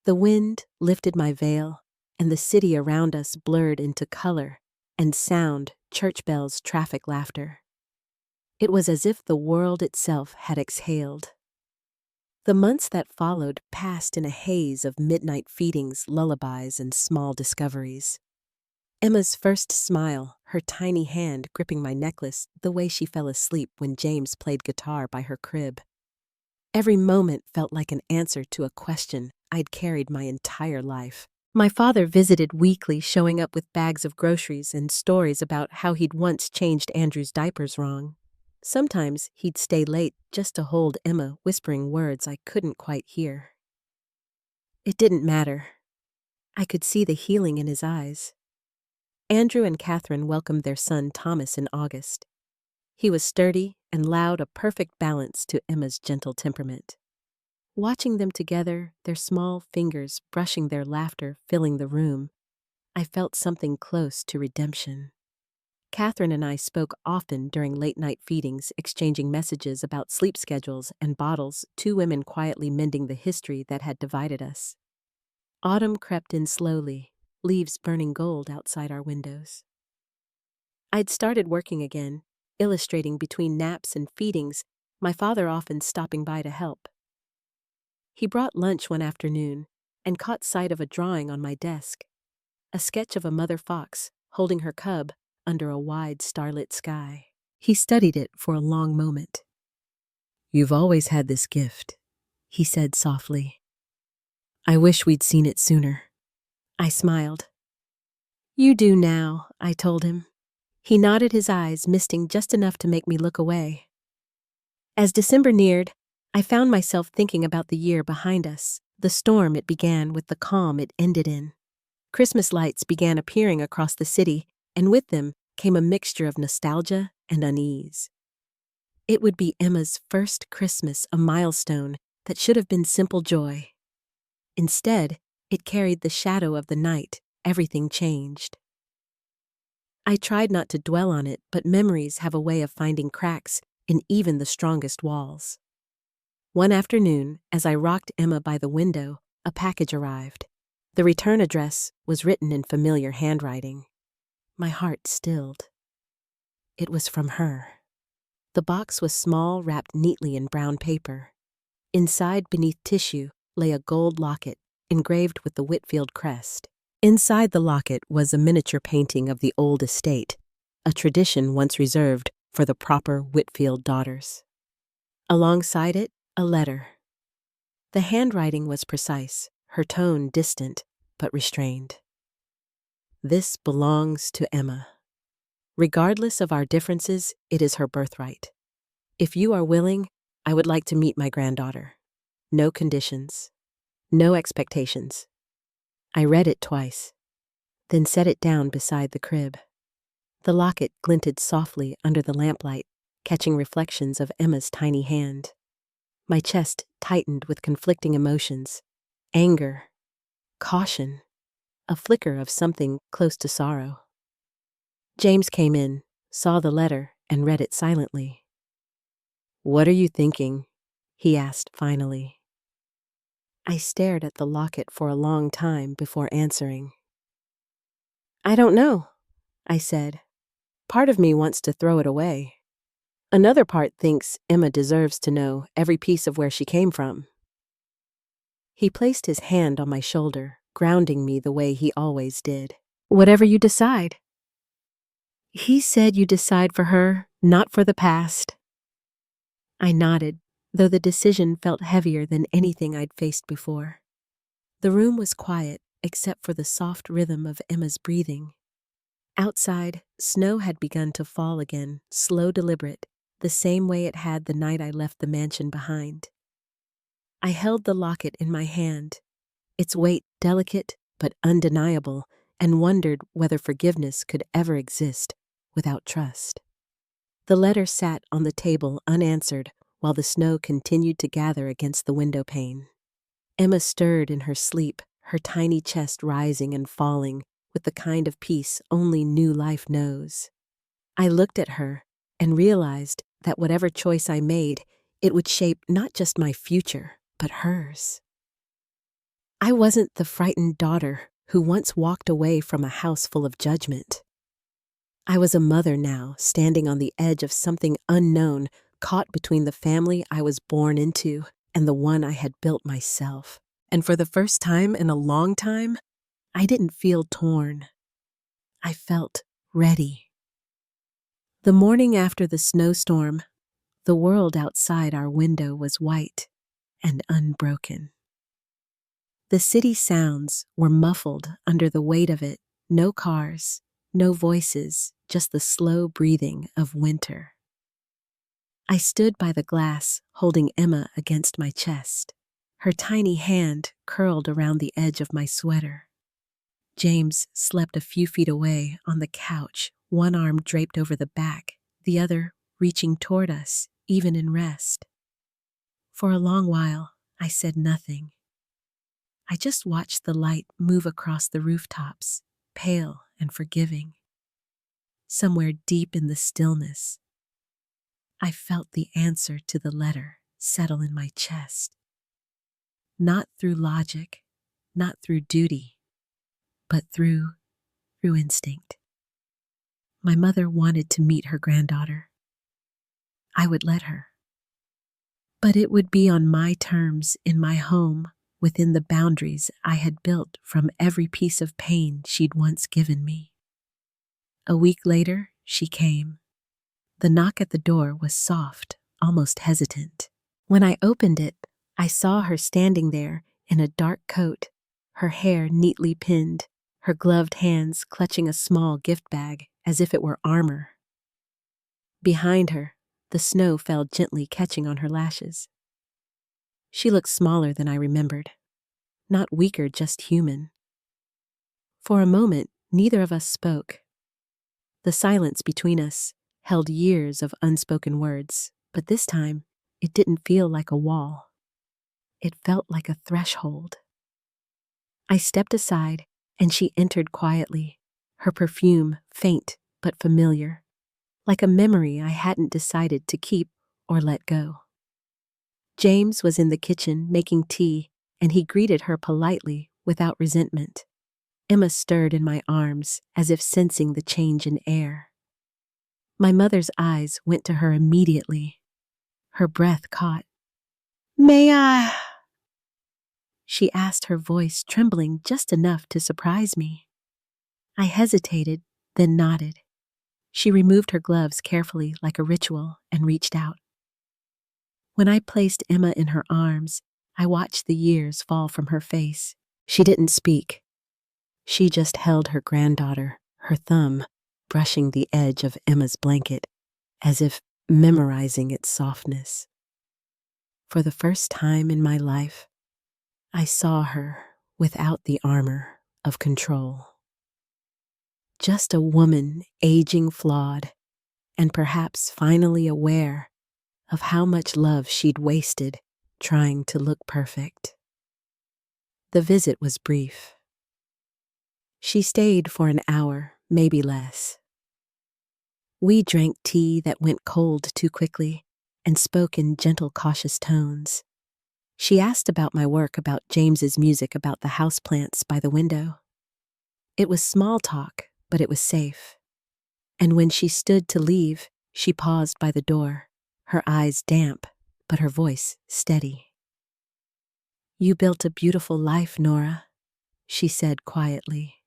The wind lifted my veil, and the city around us blurred into color and sound, church bells, traffic, laughter. It was as if the world itself had exhaled. The months that followed passed in a haze of midnight feedings, lullabies, and small discoveries. Emma's first smile, her tiny hand gripping my necklace, the way she fell asleep when James played guitar by her crib. Every moment felt like an answer to a question I'd carried my entire life. My father visited weekly, showing up with bags of groceries and stories about how he'd once changed Andrew's diapers wrong. Sometimes he'd stay late just to hold Emma, whispering words I couldn't quite hear. It didn't matter. I could see the healing in his eyes. Andrew and Catherine welcomed their son Thomas in August. He was sturdy and loud, a perfect balance to Emma's gentle temperament. Watching them together, their small fingers brushing their laughter filling the room, I felt something close to redemption. Catherine and I spoke often during late-night feedings, exchanging messages about sleep schedules and bottles, two women quietly mending the history that had divided us. Autumn crept in slowly, leaves burning gold outside our windows. I'd started working again, illustrating between naps and feedings, my father often stopping by to help. He brought lunch one afternoon and caught sight of a drawing on my desk, a sketch of a mother fox holding her cub under a wide starlit sky. He studied it for a long moment. "You've always had this gift," he said softly. "I wish we'd seen it sooner." I smiled. "You do now," I told him. He nodded, his eyes misting just enough to make me look away. As December neared, I found myself thinking about the year behind us, the storm it began with the calm it ended in. Christmas lights began appearing across the city, and with them came a mixture of nostalgia and unease. It would be Emma's first Christmas, a milestone that should have been simple joy. Instead, it carried the shadow of the night. Everything changed. I tried not to dwell on it, but memories have a way of finding cracks in even the strongest walls. One afternoon, as I rocked Emma by the window, a package arrived. The return address was written in familiar handwriting. My heart stilled. It was from her. The box was small, wrapped neatly in brown paper. Inside, beneath tissue, lay a gold locket engraved with the Whitfield crest. Inside the locket was a miniature painting of the old estate, a tradition once reserved for the proper Whitfield daughters. Alongside it, a letter. The handwriting was precise, her tone distant but restrained. "This belongs to Emma. Regardless of our differences, it is her birthright. If you are willing, I would like to meet my granddaughter. No conditions. No expectations." I read it twice, then set it down beside the crib. The locket glinted softly under the lamplight, catching reflections of Emma's tiny hand. My chest tightened with conflicting emotions: anger, caution, a flicker of something close to sorrow. James came in, saw the letter, and read it silently. "What are you thinking?" he asked finally. I stared at the locket for a long time before answering. "I don't know," I said. "Part of me wants to throw it away. Another part thinks Emma deserves to know every piece of where she came from." He placed his hand on my shoulder, grounding me the way he always did. "Whatever you decide." "He said you decide for her, not for the past." I nodded, though the decision felt heavier than anything I'd faced before. The room was quiet, except for the soft rhythm of Emma's breathing. Outside, snow had begun to fall again, slow, deliberate, the same way it had the night I left the mansion behind. I held the locket in my hand, its weight delicate but undeniable, and wondered whether forgiveness could ever exist without trust. The letter sat on the table unanswered while the snow continued to gather against the window pane. Emma stirred in her sleep, her tiny chest rising and falling with the kind of peace only new life knows. I looked at her and realized that whatever choice I made, it would shape not just my future, but hers. I wasn't the frightened daughter who once walked away from a house full of judgment. I was a mother now, standing on the edge of something unknown, caught between the family I was born into and the one I had built myself. And for the first time in a long time, I didn't feel torn. I felt ready. The morning after the snowstorm, the world outside our window was white and unbroken. The city sounds were muffled under the weight of it, no cars, no voices, just the slow breathing of winter. I stood by the glass, holding Emma against my chest, her tiny hand curled around the edge of my sweater. James slept a few feet away on the couch, one arm draped over the back, the other reaching toward us, even in rest. For a long while, I said nothing. I just watched the light move across the rooftops, pale and forgiving. Somewhere deep in the stillness, I felt the answer to the letter settle in my chest. Not through logic, not through duty, but through instinct. My mother wanted to meet her granddaughter. I would let her. But it would be on my terms, in my home, within the boundaries I had built from every piece of pain she'd once given me. A week later, she came. The knock at the door was soft, almost hesitant. When I opened it, I saw her standing there in a dark coat, her hair neatly pinned, her gloved hands clutching a small gift bag as if it were armor. Behind her, the snow fell gently, catching on her lashes. She looked smaller than I remembered. Not weaker, just human. For a moment, neither of us spoke. The silence between us held years of unspoken words, but this time, it didn't feel like a wall. It felt like a threshold. I stepped aside, and she entered quietly, her perfume faint but familiar, like a memory I hadn't decided to keep or let go. James was in the kitchen making tea, and he greeted her politely without resentment. Emma stirred in my arms as if sensing the change in air. My mother's eyes went to her immediately. Her breath caught. "May I?" she asked, her voice trembling just enough to surprise me. I hesitated, then nodded. She removed her gloves carefully like a ritual and reached out. When I placed Emma in her arms, I watched the years fall from her face. She didn't speak. She just held her granddaughter, her thumb brushing the edge of Emma's blanket, as if memorizing its softness. For the first time in my life, I saw her without the armor of control. Just a woman aging flawed, and perhaps finally aware of how much love she'd wasted trying to look perfect. The visit was brief. She stayed for an hour, maybe less. We drank tea that went cold too quickly and spoke in gentle, cautious tones. She asked about my work, about James's music, about the houseplants by the window. It was small talk, but it was safe. And when she stood to leave, she paused by the door, her eyes damp, but her voice steady. "You built a beautiful life, Nora," she said quietly.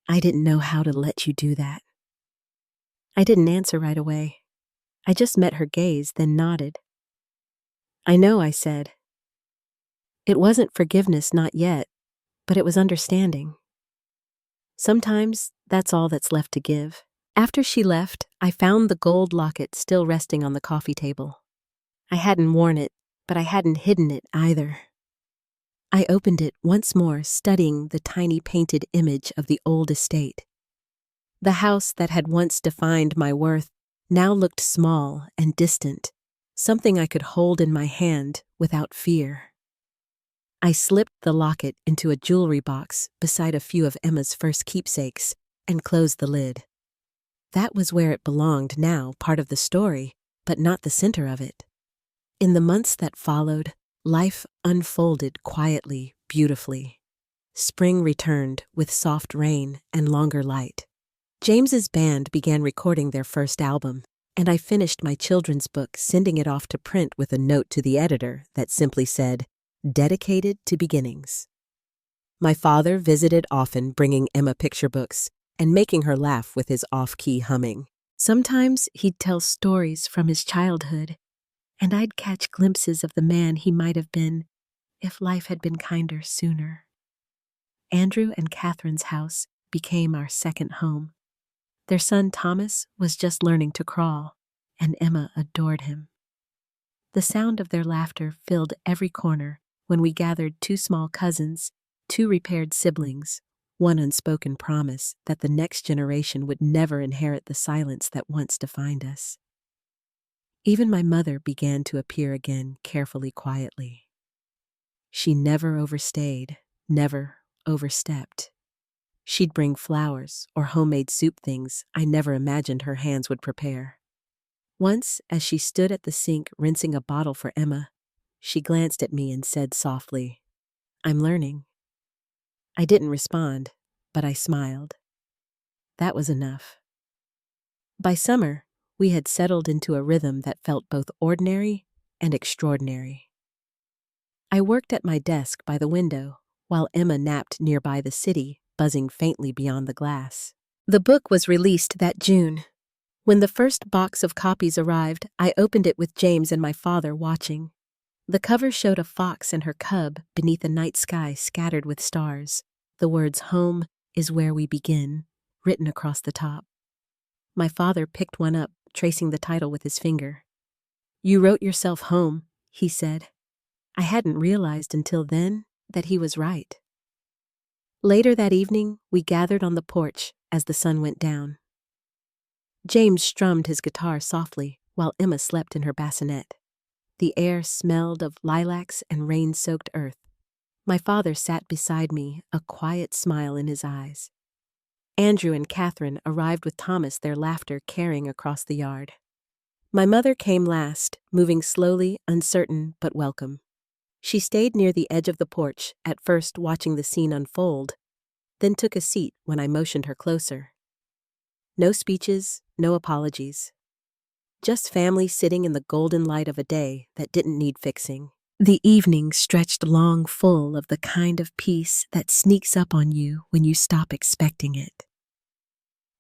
"I didn't know how to let you do that." I didn't answer right away. I just met her gaze, then nodded. "I know," I said. It wasn't forgiveness, not yet, but it was understanding. Sometimes that's all that's left to give. After she left, I found the gold locket still resting on the coffee table. I hadn't worn it, but I hadn't hidden it either. I opened it once more, studying the tiny painted image of the old estate. The house that had once defined my worth now looked small and distant, something I could hold in my hand without fear. I slipped the locket into a jewelry box beside a few of Emma's first keepsakes and closed the lid. That was where it belonged now, part of the story, but not the center of it. In the months that followed, life unfolded quietly, beautifully. Spring returned with soft rain and longer light. James's band began recording their first album, and I finished my children's book, sending it off to print with a note to the editor that simply said, "Dedicated to beginnings." My father visited often, bringing Emma picture books and making her laugh with his off-key humming. Sometimes he'd tell stories from his childhood, and I'd catch glimpses of the man he might have been if life had been kinder sooner. Andrew and Catherine's house became our second home. Their son Thomas was just learning to crawl, and Emma adored him. The sound of their laughter filled every corner when we gathered two small cousins, two repaired siblings, one unspoken promise that the next generation would never inherit the silence that once defined us. Even my mother began to appear again, carefully, quietly. She never overstayed, never overstepped. She'd bring flowers or homemade soup, things I never imagined her hands would prepare. Once, as she stood at the sink rinsing a bottle for Emma, she glanced at me and said softly, "I'm learning." I didn't respond, but I smiled. That was enough. By summer, we had settled into a rhythm that felt both ordinary and extraordinary. I worked at my desk by the window, while Emma napped nearby, the city buzzing faintly beyond the glass. The book was released that June. When the first box of copies arrived, I opened it with James and my father watching. The cover showed a fox and her cub beneath a night sky scattered with stars, the words "Home is where we begin" written across the top. My father picked one up, tracing the title with his finger. "You wrote yourself home," he said. I hadn't realized until then that he was right. Later that evening, we gathered on the porch as the sun went down. James strummed his guitar softly while Emma slept in her bassinet. The air smelled of lilacs and rain-soaked earth. My father sat beside me, a quiet smile in his eyes. Andrew and Catherine arrived with Thomas, their laughter carrying across the yard. My mother came last, moving slowly, uncertain but welcome. She stayed near the edge of the porch, at first watching the scene unfold, then took a seat when I motioned her closer. No speeches, no apologies. Just family sitting in the golden light of a day that didn't need fixing. The evening stretched long, full of the kind of peace that sneaks up on you when you stop expecting it.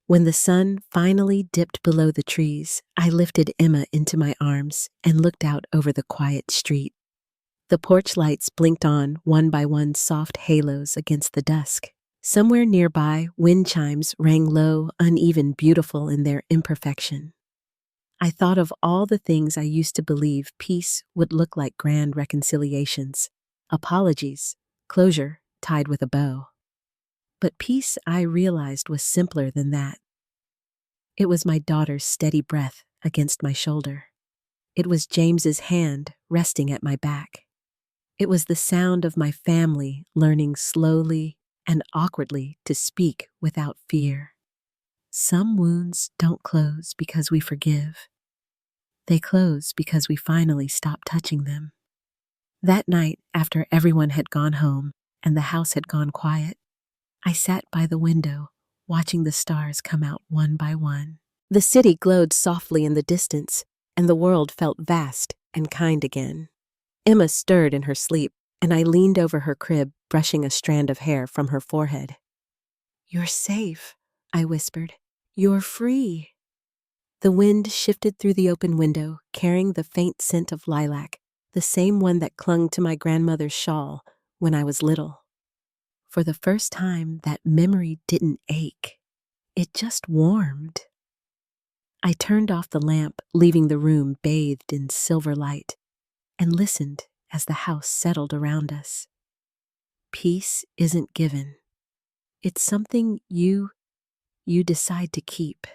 When the sun finally dipped below the trees, I lifted Emma into my arms and looked out over the quiet street. The porch lights blinked on, one by one, soft halos against the dusk. Somewhere nearby, wind chimes rang low, uneven, beautiful in their imperfection. I thought of all the things I used to believe peace would look like: grand reconciliations, apologies, closure tied with a bow. But peace, I realized, was simpler than that. It was my daughter's steady breath against my shoulder. It was James's hand resting at my back. It was the sound of my family learning slowly and awkwardly to speak without fear. Some wounds don't close because we forgive. They close because we finally stop touching them. That night, after everyone had gone home and the house had gone quiet, I sat by the window, watching the stars come out one by one. The city glowed softly in the distance, and the world felt vast and kind again. Emma stirred in her sleep, and I leaned over her crib, brushing a strand of hair from her forehead. "You're safe," I whispered. "You're free." The wind shifted through the open window, carrying the faint scent of lilac, the same one that clung to my grandmother's shawl when I was little. For the first time, that memory didn't ache. It just warmed. I turned off the lamp, leaving the room bathed in silver light, and listened as the house settled around us. Peace isn't given. It's something you decide to keep.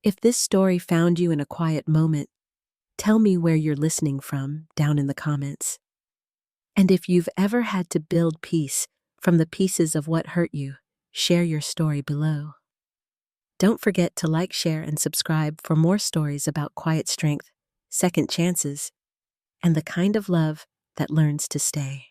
If this story found you in a quiet moment, tell me where you're listening from down in the comments. And if you've ever had to build peace from the pieces of what hurt you, share your story below. Don't forget to like, share, and subscribe for more stories about quiet strength, second chances, and the kind of love that learns to stay.